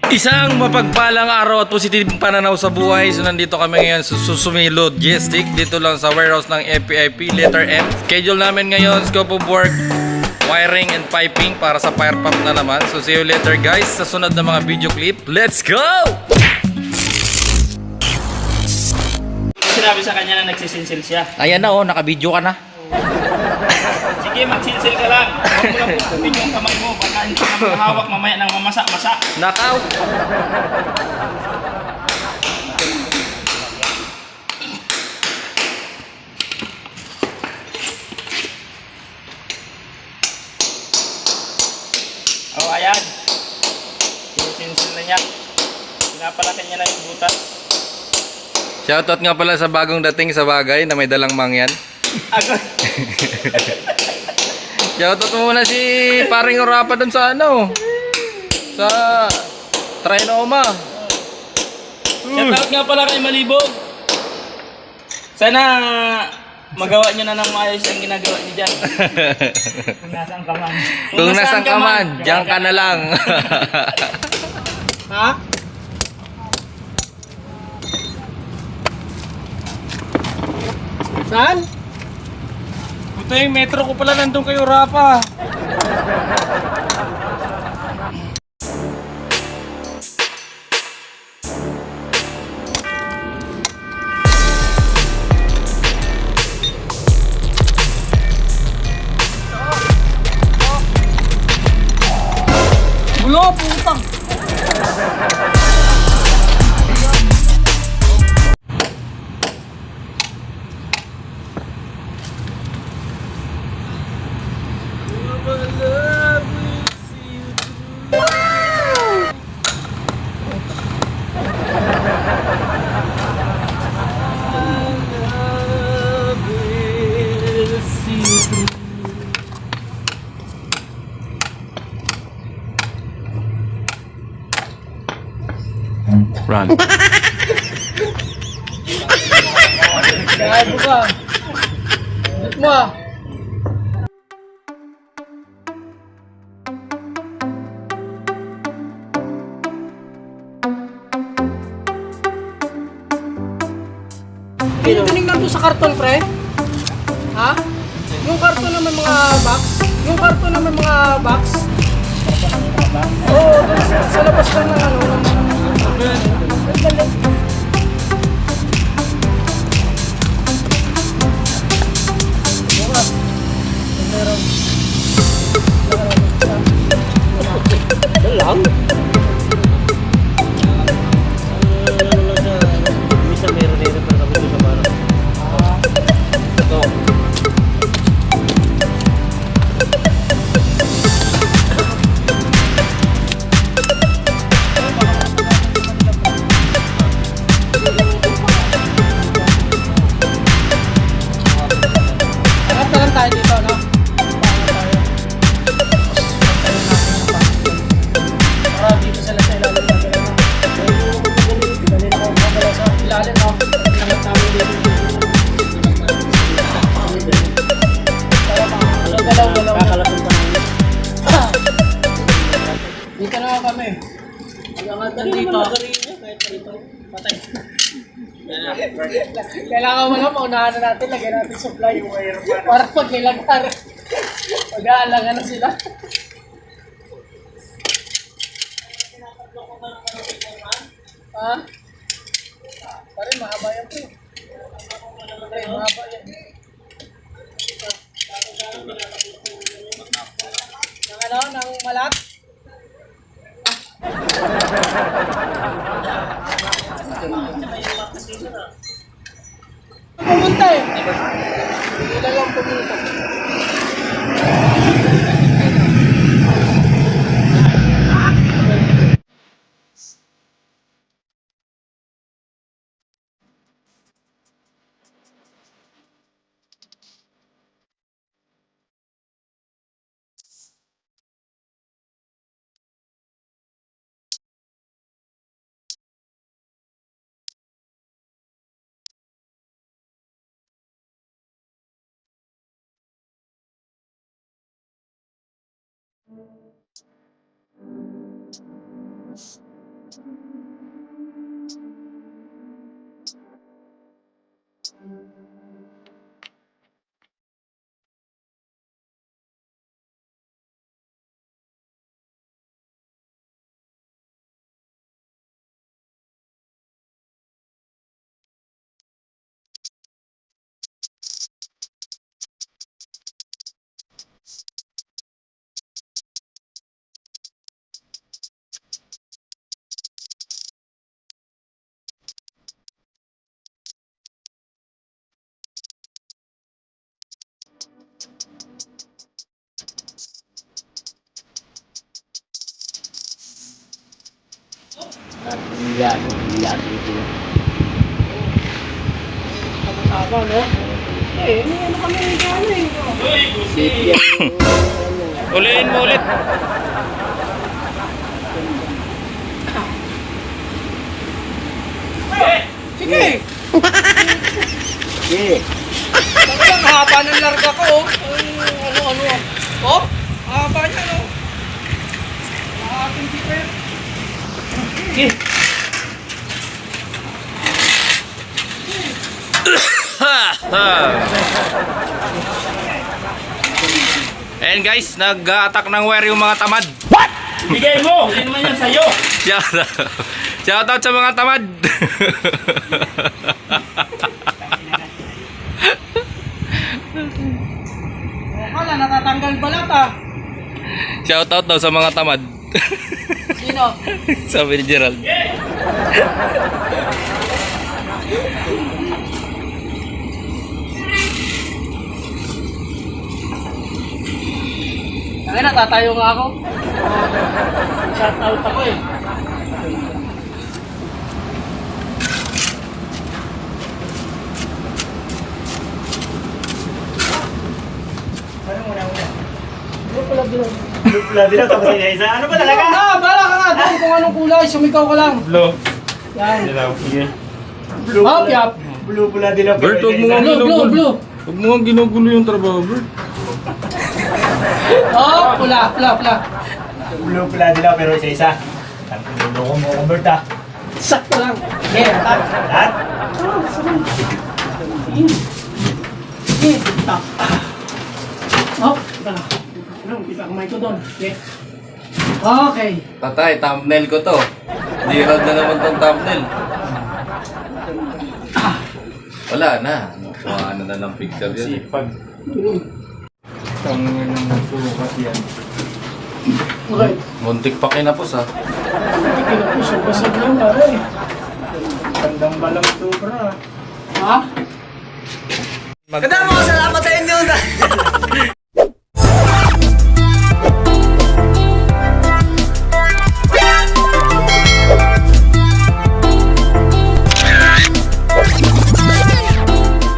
Isang mapagpalang araw at positibong pananaw sa buhay. So nandito kami ngayon sa Susumi Logistic. Dito lang sa warehouse ng FPIP, letter M. Schedule namin ngayon, scope of work, wiring and piping para sa fire pump na naman. So see you later guys sa sunod na mga video clip. Let's go! Sinabi sa kanya na nagsisinsil siya. Ayan na oh, naka-video ka na. Sige, magsinsil ka lang. Huwag mo lang pupupin yung kamay mo. Baka hindi ka mahawak mamaya ng mamasa-masa. Nakaw! Oh, ayan. Sinusinsil na niya. Pinapalaki niya na yung butas. Shoutout nga pala sa bagong dating sa bagay na may dalang mangyan. Ako. Shoutout mo muna si paring Orapa dun sa ano, sa Trinoma. Shoutout nga pala kay Malibog. Sana magawa nyo na ng maayos ang ginagawa niyo dyan. Kung nasaan ka man. Kung nasaan ka man, diyan ka na lang. Ha? Saan? Puta yung metro ko pala nandun kay Orapa. Bulo, putang! Run. Gago ka! Ba't mo ah? Tinignan to sa karton, pre? Ha? Yung karton na may mga box? Yung karton na may mga box? Oo, dun sa labas lang ng ano. Lang? Bisa meron dito para kami sa mano. Ito. Angat na lang tayo dito, no? Para dito sila sa ilalim na gano'n. Dali na ako magkakala sa ilalim, no? Angat namin dito. Para makakalaw-galaw na. Kakalasan pa namin. Dito na nga kami. Angatan dito. Patay. Kailangan mo na paunahan na natin, lagyan natin supply. Para pag kailangan, mag-aalangan na sila. Ha? Pare, mahaba yan po. Pare, mahaba yan. Ng ano? Ng malat? Pumunta eh. Hindi na lang pumunta. Tama, no? Eh, ano kami ng gano eh. Uliin mo ulit. Sige! Sige. Ang haba ng larga ko, oh. Ano? Oh, haba niya, no? Aking keeper. Sige. Ayan guys, nag-attack ng wire yung mga tamad. Bigay mo! Hindi naman yan sa'yo! Shoutout sa mga tamad. Wala, natatanggal balat, ah. Shoutout daw sa mga tamad. Sino? Sabi ni Gerald. Ay, natatayo nga ako. Shout out ako eh. Lupla din ako sa isa. Ano ba talaga? Bala ka nga doon kung anong kulay. Sumigaw ka lang. Blue. Yan. Sige. Hop, yap. Blue pula din ako. Bert, huwag mo nga Blue. ginugulo. Huwag mo nga ginugulo yung trabaho, Bert. Oh, pula. Blue pula din ako pero isa-isa. Luloko mo ako, Bert, ah. Sakto lang. Yeah, tap. Lahat? Sige, tap. Hop. Ano, isa kamay ko doon. Okay. Okay. Tatay, thumbnail ko to. Gerald na naman tong thumbnail. Wala na. Kuha na ng picture yan. Sipag. Okay. Muntik pa kinapos ha. Basag lang ba eh. Tandang balang sobra. Ha? Ganda mo, salamat